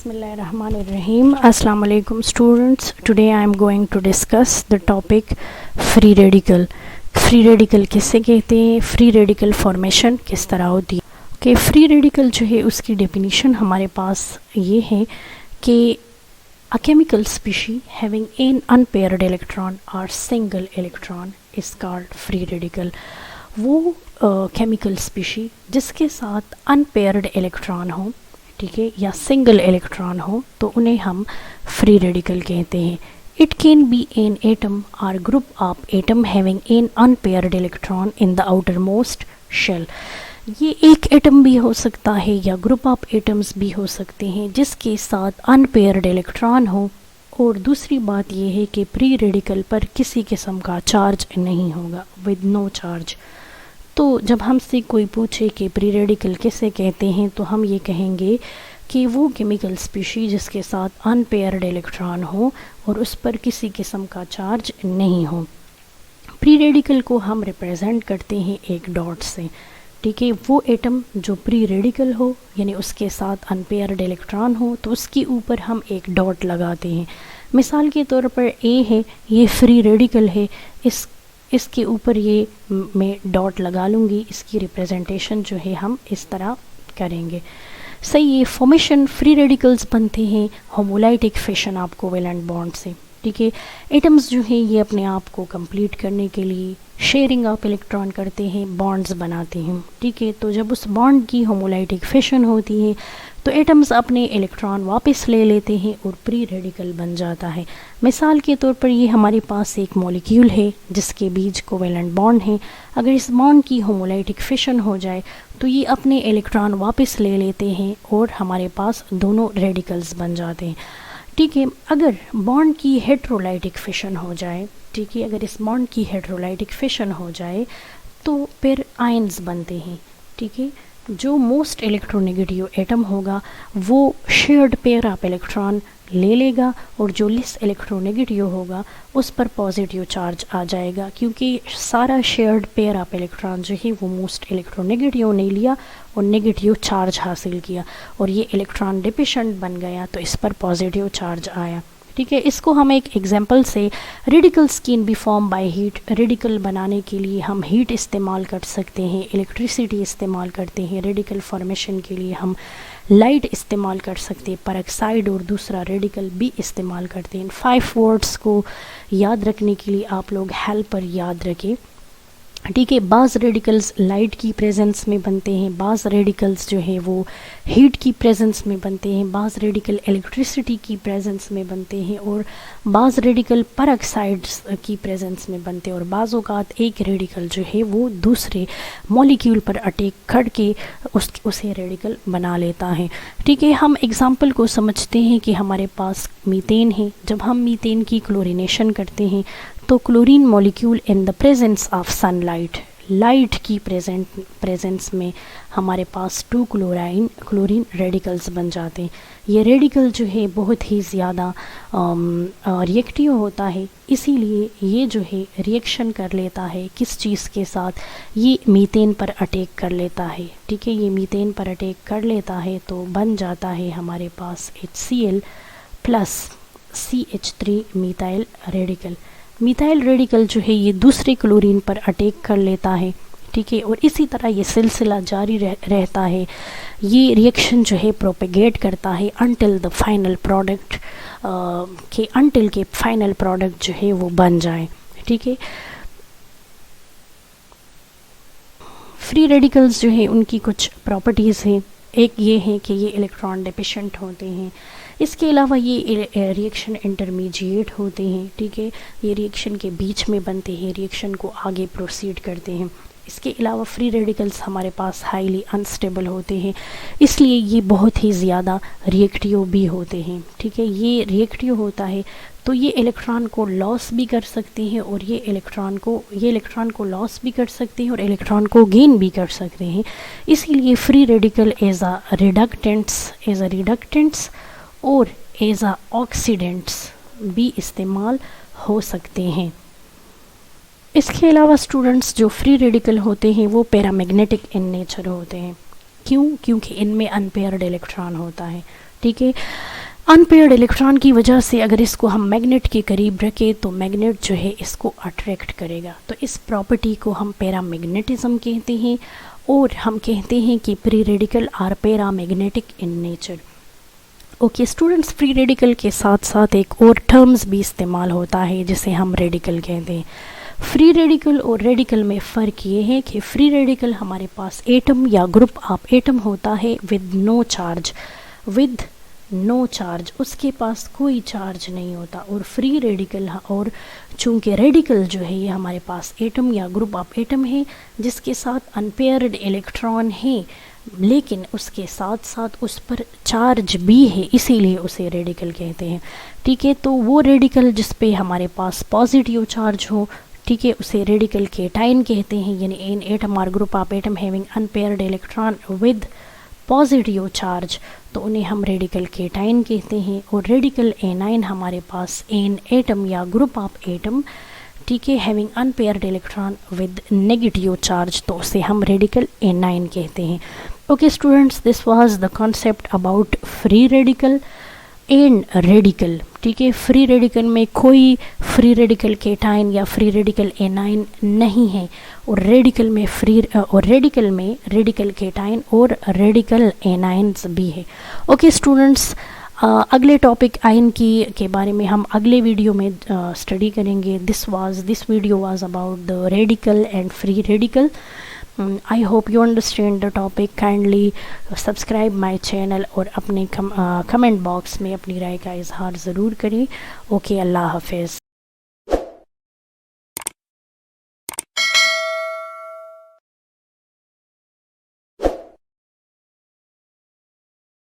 Bismillahirrahmanirrahim. Assalamu alaikum students. Today I am going to discuss the topic free radical. Free radical किससे कहते हैं, free radical formation किस तरह होती है। ओके, फ्री रेडिकल जो है उसकी डेफिनेशन हमारे पास ये है कि a chemical species having an unpaired electron or single electron is called free radical. वो केमिकल स्पीशी जिसके साथ अनपेयर्ड इलेक्ट्रॉन हो, ठीक है, या सिंगल इलेक्ट्रॉन हो, तो उन्हें हम फ्री रेडिकल कहते हैं। It can be an atom or group of atom having an unpaired electron in the outermost shell. ये एक एटम भी हो सकता है या ग्रुप ऑफ एटम्स भी हो सकते हैं जिसके साथ अनपेयर्ड इलेक्ट्रॉन हो। और दूसरी बात यह है कि प्री रेडिकल पर किसी किस्म का चार्ज नहीं होगा, विद नो चार्ज। तो जब हमसे कोई पूछे कि प्री रेडिकल किसे कहते हैं तो हम ये कहेंगे कि वो केमिकल स्पीशी जिसके साथ अनपेयर्ड इलेक्ट्रॉन हो और उस पर किसी किस्म का चार्ज नहीं हो। प्री रेडिकल को हम रिप्रेजेंट करते हैं एक डॉट से, ठीक है। वो एटम जो प्री रेडिकल हो यानी उसके साथ अनपेयर्ड इलेक्ट्रॉन हो तो उसके ऊपर हम एक डॉट लगाते हैं। मिसाल के तौर पर ए है, ये फ्री रेडिकल है, इसके ऊपर ये मैं डॉट लगा लूँगी। इसकी रिप्रेजेंटेशन जो है हम इस तरह करेंगे। सही है। फॉर्मेशन फ्री रेडिकल्स बनते हैं homolytic fission of covalent bond से, ठीक है। एटम्स जो हैं ये अपने आप को कंप्लीट करने के लिए शेयरिंग ऑफ इलेक्ट्रॉन करते हैं, बॉन्ड्स बनाते हैं, ठीक है। तो जब उस बॉन्ड की होमोलाइटिक फिशन होती है तो एटम्स अपने इलेक्ट्रॉन वापस ले लेते हैं और प्री रेडिकल बन जाता है। मिसाल के तौर पर ये हमारे पास एक मॉलिक्यूल है जिसके बीच कोवेलेंट बॉन्ड है। अगर इस बॉन्ड की होमोलाइटिक फिशन हो जाए तो ये अपने इलेक्ट्रॉन वापस ले लेते हैं और हमारे पास दोनों रेडिकल्स बन जाते हैं, ठीक है। अगर बॉन्ड की हेट्रोलाइटिक फिशन हो जाए, ठीक है, अगर इस बॉन्ड की हेट्रोलाइटिक फिशन हो जाए तो फिर आयन्स बनते हैं, ठीक है। जो मोस्ट इलेक्ट्रोनेगेटिव एटम होगा वो शेयर्ड पेयर ऑफ इलेक्ट्रॉन ले लेगा और जो लिस इलेक्ट्रोनेगेटिव होगा उस पर पॉजिटिव चार्ज आ जाएगा, क्योंकि सारा शेयर्ड पेयर ऑफ इलेक्ट्रॉन जो है वो मोस्ट इलेक्ट्रोनेगेटिव नहीं लिया और नेगेटिव चार्ज हासिल किया और ये इलेक्ट्रॉन डिफिशिएंट बन गया तो इस पर पॉजिटिव चार्ज आया, ठीक है। इसको हम एक एग्जांपल से radicals can be form by heat. Radical बनाने के लिए हम हीट इस्तेमाल कर सकते हैं, इलेक्ट्रिसिटी इस्तेमाल करते हैं। रेडिकल फॉर्मेशन के लिए हम लाइट इस्तेमाल कर सकते हैं, पेरोक्साइड और दूसरा रेडिकल भी इस्तेमाल करते हैं। 5 वर्ड्स को याद रखने के लिए आप लोग हेल्पर याद रखें, ठीक है। बाज़ रेडिकल्स लाइट की प्रेजेंस में बनते हैं, बाज़ रेडिकल्स जो है वो हीट की प्रेजेंस में बनते हैं, बाज़ रेडिकल इलेक्ट्रिसिटी की प्रेजेंस में बनते हैं और बाज़ रेडिकल पेरोक्साइड्स की प्रेजेंस में बनते हैं। और बाज़ औक़ात एक रेडिकल जो है वो दूसरे मॉलिक्यूल पर अटैक करके उसे रेडिकल बना लेता है, ठीक है। हम एग्जाम्पल को समझते हैं कि हमारे पास मीथेन है। जब हम मीथेन की क्लोरीनेशन करते हैं तो chlorine molecule in the presence of sunlight, light की प्रेजेंस में हमारे पास 2 क्लोरीन रेडिकल्स बन जाते हैं। ये रेडिकल जो है बहुत ही ज़्यादा रिएक्टिव होता है, इसीलिए ये जो है रिएक्शन कर लेता है किस चीज़ के साथ, ये मीथेन पर अटैक कर लेता है, ठीक है। ये मीथेन पर अटैक कर लेता है तो बन जाता है हमारे पास HCl plus CH3 methyl radical. Methyl radical जो है ये दूसरे क्लोरीन पर अटैक कर लेता है, ठीक है। और इसी तरह ये सिलसिला जारी रहता है। ये रिएक्शन जो है प्रोपेगेट करता है अनटिल द फाइनल प्रोडक्ट के फाइनल प्रोडक्ट जो है वो बन जाए, ठीक है। फ्री रेडिकल्स जो है उनकी कुछ प्रॉपर्टीज़ हैं। एक ये है कि ये इलेक्ट्रॉन डिफिशिएंट होते हैं। इसके अलावा ये रिएक्शन इंटरमीडिएट होते हैं, ठीक है। ये रिएक्शन के बीच में बनते हैं, रिएक्शन को आगे प्रोसीड करते हैं। इसके अलावा फ्री रेडिकल्स हमारे पास हाईली अनस्टेबल होते हैं, इसलिए ये बहुत ही ज़्यादा रिएक्टिव भी होते हैं, ठीक है। ये रिएक्टिव होता है तो ये इलेक्ट्रॉन को लॉस भी कर सकते हैं और ये इलेक्ट्रॉन को लॉस भी कर सकते हैं और इलेक्ट्रॉन को गेन भी कर सकते हैं। इसीलिए फ्री रेडिकल एज अ रिडक्टेंट्स और एज अ ऑक्सीडेंट्स भी इस्तेमाल हो सकते हैं। इसके अलावा स्टूडेंट्स जो फ्री रेडिकल होते हैं वो पैरामैग्नेटिक इन नेचर होते हैं। क्यों? क्योंकि इनमें अनपेयर्ड इलेक्ट्रॉन होता है, ठीक है। अनपेयर्ड इलेक्ट्रॉन की वजह से अगर इसको हम मैग्नेट के करीब रखें तो मैग्नेट जो है इसको अट्रैक्ट करेगा, तो इस प्रॉपर्टी को हम पैरामैग्नेटिज्म कहते हैं, और हम कहते हैं कि free radical are paramagnetic in nature. Okay students, free radical के साथ साथ एक और टर्म्स भी इस्तेमाल होता है जिसे हम रेडिकल कहते हैं। फ्री रेडिकल और रेडिकल में फ़र्क ये है कि फ्री रेडिकल हमारे पास एटम या ग्रुप ऑफ एटम होता है with no charge, with no charge, उसके पास कोई चार्ज नहीं होता। और फ्री रेडिकल, और चूंकि रेडिकल जो है ये हमारे पास एटम या ग्रुप ऑफ एटम है जिसके साथ अनपेयर्ड इलेक्ट्रॉन है, लेकिन उसके साथ साथ उस पर चार्ज भी है, इसीलिए उसे रेडिकल कहते हैं। ठीक है, तो वो रेडिकल जिस पे हमारे पास पॉजिटिव चार्ज हो, ठीक है, उसे रेडिकल केटाइन कहते हैं, यानी N atom or group of atom having unpaired electron with positive charge, तो उन्हें हम रेडिकल केटाइन कहते हैं। और रेडिकल एनाइन हमारे पास एन एटम या ग्रुप ऑफ एटम, ठीक है, having unpaired electron with negative charge, तो उसे हम रेडिकल एनाइन कहते हैं। Okay students, this was the concept about free radical and radical. ठीक है, फ्री रेडिकल में कोई फ्री रेडिकल केटाइन या फ्री रेडिकल एनाइन नहीं है, और रेडिकल में रेडिकल केटाइन और रेडिकल एनाइंस भी है। ओके स्टूडेंट्स, अगले टॉपिक आयन की के बारे में हम अगले वीडियो में स्टडी करेंगे। This video was about the radical and free radical. I hope you understand the topic. Kindly subscribe my channel और अपने कमेंट बॉक्स में अपनी राय का इजहार ज़रूर करें। ओके, अल्लाह हाफिज़।